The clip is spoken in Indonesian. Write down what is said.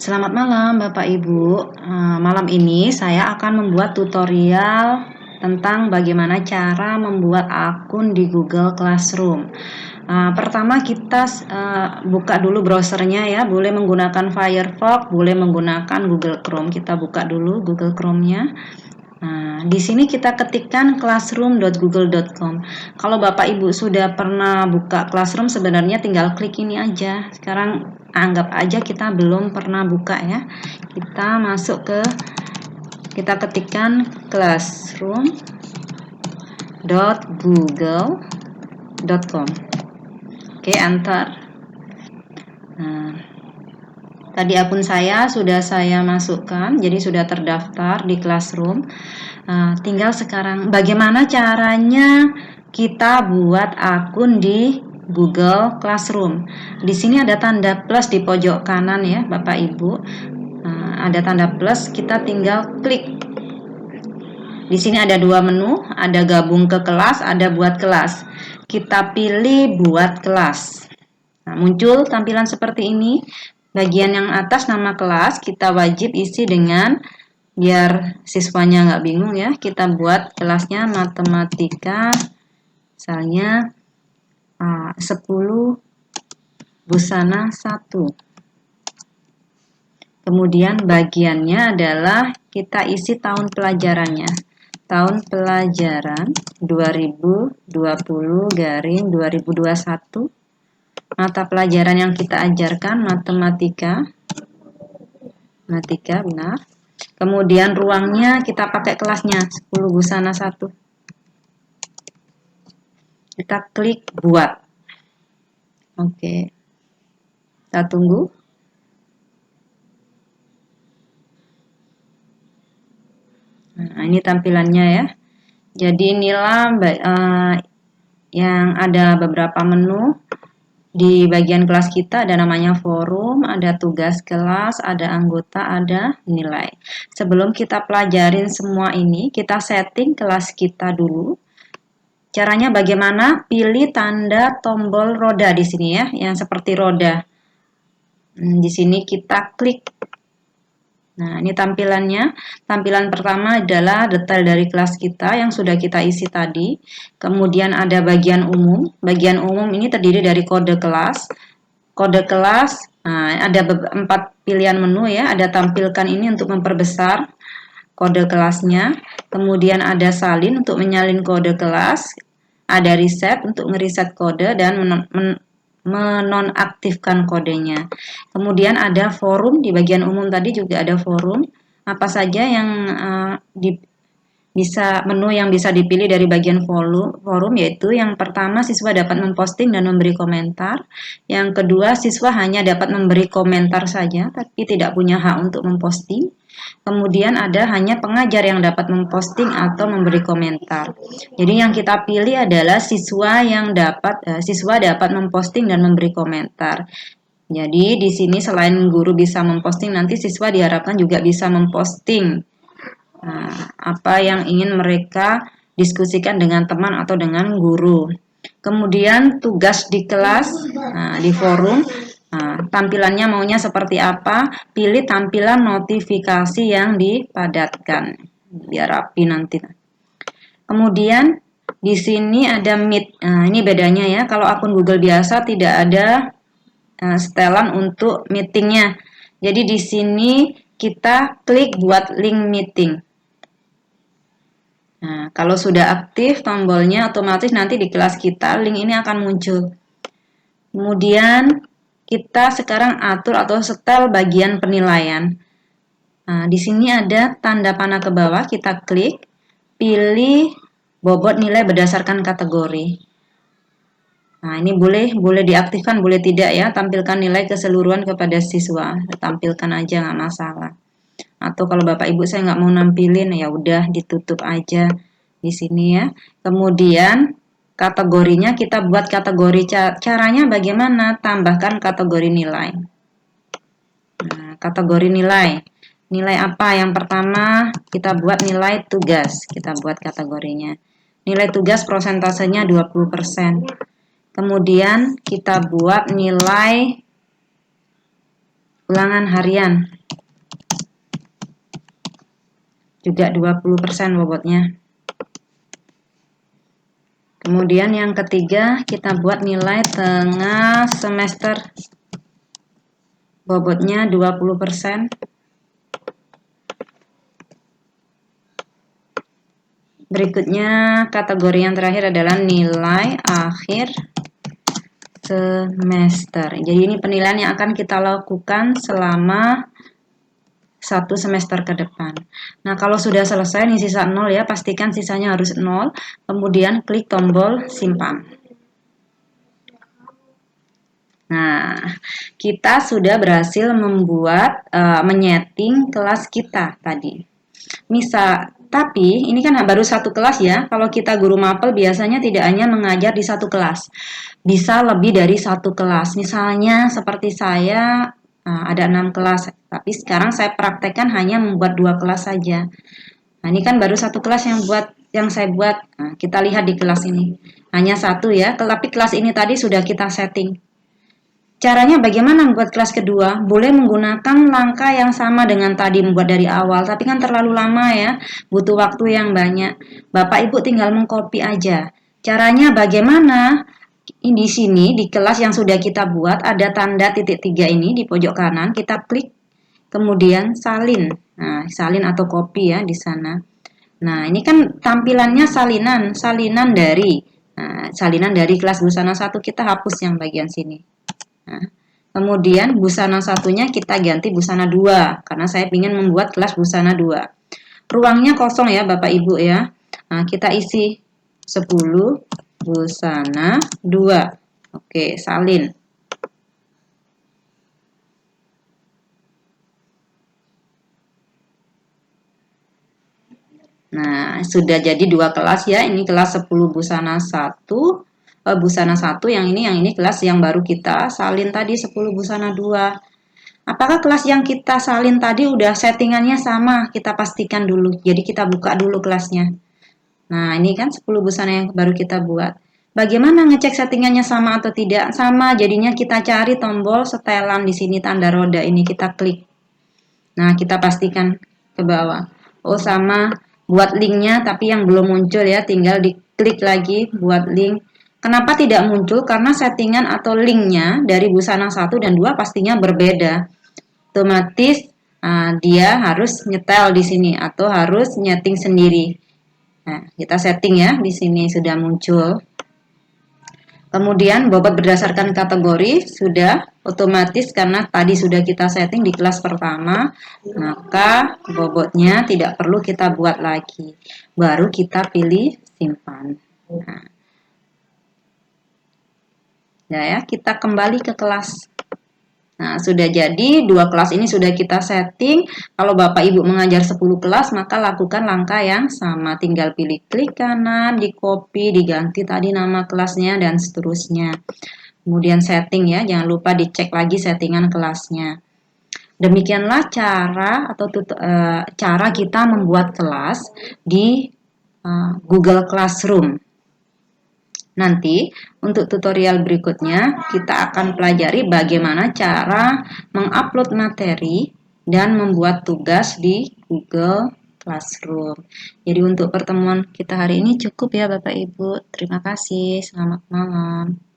Selamat malam Bapak Ibu. Malam ini saya akan membuat tutorial tentang bagaimana cara membuat akun di Google Classroom. Pertama kita buka dulu browsernya ya, boleh menggunakan Firefox, boleh menggunakan Google Chrome. Kita buka dulu Google Chrome-nya. Nah, di sini kita ketikkan classroom.google.com. Kalau Bapak Ibu sudah pernah buka Classroom, sebenarnya tinggal klik ini aja. Sekarang anggap aja kita belum pernah buka ya. Kita ketikkan classroom.google.com. Oke, enter. Nah, tadi akun saya sudah saya masukkan, jadi sudah terdaftar di Classroom. Tinggal sekarang bagaimana caranya kita buat akun di Google Classroom. Di sini ada tanda plus di pojok kanan ya, Bapak Ibu. Ada tanda plus, kita tinggal klik. Di sini ada dua menu, ada gabung ke kelas, ada buat kelas. Kita pilih buat kelas. Nah, muncul tampilan seperti ini. Bagian yang atas nama kelas kita wajib isi dengan, biar siswanya nggak bingung ya, kita buat kelasnya matematika misalnya 10 busana 1. Kemudian bagiannya adalah kita isi tahun pelajarannya, tahun pelajaran 2020-2021. Mata pelajaran yang kita ajarkan matematika benar. Kemudian ruangnya kita pakai kelasnya 10 busana 1. Kita klik buat. Oke. Kita tunggu. Nah, ini tampilannya ya. Jadi inilah yang ada beberapa menu. Di bagian kelas kita ada namanya forum, ada tugas kelas, ada anggota, ada nilai. Sebelum kita pelajarin semua ini, kita setting kelas kita dulu. Caranya bagaimana? Pilih tanda tombol roda di sini ya, yang seperti roda. Di sini kita klik. Nah, ini tampilannya. Tampilan pertama adalah detail dari kelas kita yang sudah kita isi tadi. Kemudian ada bagian umum. Bagian umum ini terdiri dari kode kelas. Kode kelas, nah, ada 4 pilihan menu ya. Ada tampilkan ini untuk memperbesar kode kelasnya. Kemudian ada salin untuk menyalin kode kelas. Ada reset untuk ngeriset kode dan menonaktifkan kodenya. Kemudian ada forum, di bagian umum tadi juga ada forum. Apa saja yang menu yang bisa dipilih dari bagian forum, yaitu yang pertama siswa dapat memposting dan memberi komentar. Yang kedua siswa hanya dapat memberi komentar saja tapi tidak punya hak untuk memposting. Kemudian ada hanya pengajar yang dapat memposting atau memberi komentar. Jadi yang kita pilih adalah siswa dapat memposting dan memberi komentar. Jadi di sini selain guru bisa memposting, nanti siswa diharapkan juga bisa memposting apa yang ingin mereka diskusikan dengan teman atau dengan guru. Kemudian tugas di kelas, di forum. Tampilannya maunya seperti apa? Pilih tampilan notifikasi yang dipadatkan biar rapi nanti. Kemudian di sini ada Meet. Ini bedanya ya. Kalau akun Google biasa tidak ada setelan untuk meetingnya. Jadi di sini kita klik buat link meeting. Nah, kalau sudah aktif tombolnya, otomatis nanti di kelas kita link ini akan muncul. Kemudian kita sekarang atur atau setel bagian penilaian. Nah, di sini ada tanda panah ke bawah, kita klik, pilih bobot nilai berdasarkan kategori. Nah, ini boleh diaktifkan, boleh tidak ya, tampilkan nilai keseluruhan kepada siswa. Tampilkan aja, nggak masalah. Atau kalau Bapak Ibu saya nggak mau nampilin, ya udah ditutup aja di sini ya. Kemudian kategorinya kita buat kategori, caranya bagaimana? Tambahkan kategori nilai. Nah, kategori nilai. Nilai apa? Yang pertama kita buat nilai tugas. Kita buat kategorinya. Nilai tugas prosentasenya 20%. Kemudian kita buat nilai Ulangan harian juga 20% bobotnya. Kemudian yang ketiga, kita buat nilai tengah semester. Bobotnya 20%. Berikutnya, kategori yang terakhir adalah nilai akhir semester. Jadi ini penilaian yang akan kita lakukan selama 1 semester ke depan. Nah, kalau sudah selesai nih sisa 0 ya, pastikan sisanya harus 0. Kemudian klik tombol simpan. Nah, kita sudah berhasil membuat menyeting kelas kita tadi. Tapi ini kan baru satu kelas ya. Kalau kita guru mapel biasanya tidak hanya mengajar di satu kelas, bisa lebih dari satu kelas. Misalnya seperti saya ada 6 kelas, tapi sekarang saya praktekkan hanya membuat 2 kelas saja. Nah, ini kan baru satu kelas yang saya buat. Nah, kita lihat di kelas ini hanya satu ya. Tapi kelas ini tadi sudah kita setting. Caranya bagaimana membuat kelas kedua? Boleh menggunakan langkah yang sama dengan tadi membuat dari awal, tapi kan terlalu lama ya, butuh waktu yang banyak. Bapak Ibu tinggal mengcopy aja. Caranya bagaimana? Di sini di kelas yang sudah kita buat ada tanda titik 3 ini di pojok kanan, kita klik kemudian salin. Nah, salin atau copy ya di sana. Nah, ini kan tampilannya salinan dari kelas busana 1 kita hapus yang bagian sini. Nah, kemudian busana satunya kita ganti busana 2 karena saya ingin membuat kelas busana 2. Ruangnya kosong ya Bapak Ibu ya. Nah, kita isi 10 busana 2. Oke, salin. Nah, sudah jadi 2 kelas ya. Ini kelas 10 busana 1. Busana 1 yang ini kelas yang baru kita salin tadi 10 busana 2. Apakah kelas yang kita salin tadi udah settingannya sama? Kita pastikan dulu. Jadi kita buka dulu kelasnya. Nah, ini kan 10 busana yang baru kita buat. Bagaimana ngecek settingannya sama atau tidak? Sama, jadinya kita cari tombol setelan di sini tanda roda ini kita klik. Nah, kita pastikan ke bawah. Oh, sama. Buat linknya tapi yang belum muncul ya, tinggal diklik lagi buat link. Kenapa tidak muncul? Karena settingan atau linknya dari busana 1 dan 2 pastinya berbeda. Otomatis dia harus nyetel di sini atau harus nyeting sendiri. Nah, kita setting ya, di sini sudah muncul. Kemudian bobot berdasarkan kategori sudah otomatis karena tadi sudah kita setting di kelas pertama, maka bobotnya tidak perlu kita buat lagi. Baru kita pilih simpan. Nah, ya, kita kembali ke kelas. Nah, sudah jadi 2 kelas ini sudah kita setting. Kalau Bapak Ibu mengajar 10 kelas, maka lakukan langkah yang sama. Tinggal pilih klik kanan, di copy, diganti tadi nama kelasnya, dan seterusnya. Kemudian setting ya, jangan lupa dicek lagi settingan kelasnya. Demikianlah cara kita membuat kelas di Google Classroom. Nanti untuk tutorial berikutnya kita akan pelajari bagaimana cara mengupload materi dan membuat tugas di Google Classroom. Jadi untuk pertemuan kita hari ini cukup ya Bapak Ibu. Terima kasih. Selamat malam.